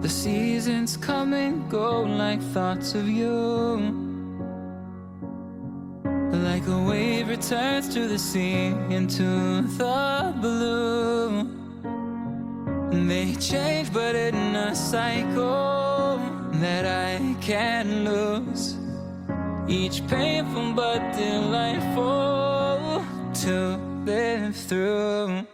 The seasons come and go like thoughts of you. Like a wave returns to the sea, into the blue. They change but in a cycle that I can't lose. Each painful but delightful to live through.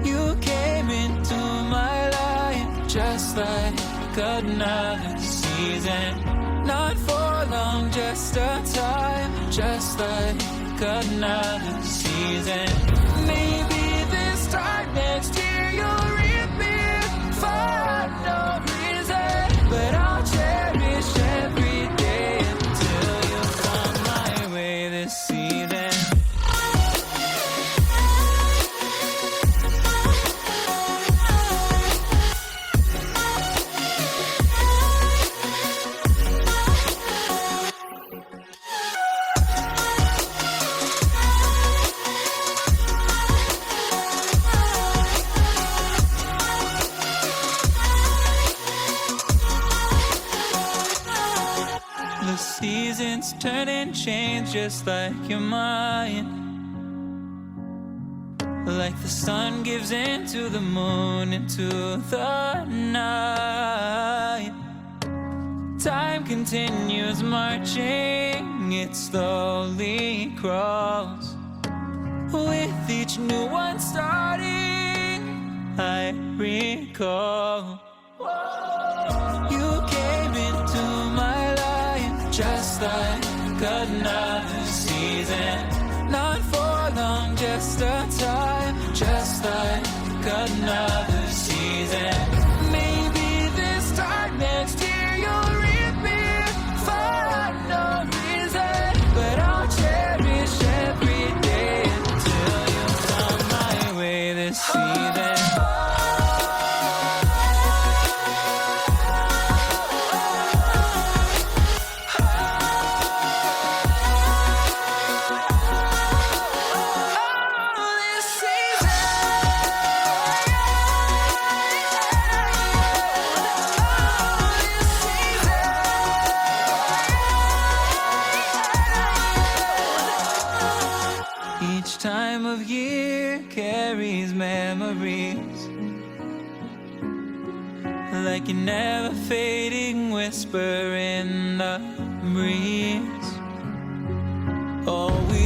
You came into my life just like another season. Not for long, just a time, just like another season. Maybe this time next year you'll reap me for no reason, but I'll cherish every day until you come my way this season. The seasons turn and change just like your mind. Like the sun gives into the moon, into the night. Time continues marching, it slowly crawls. With each new one starting, I recall. You came into my life just like another season. Not for long, just a time, just like another season. Maybe this time next year you'll reap me for no reason, but I'll cherish every day until you come my way this season. Each time of year carries memories, like a never fading whisper in the breeze. Oh, we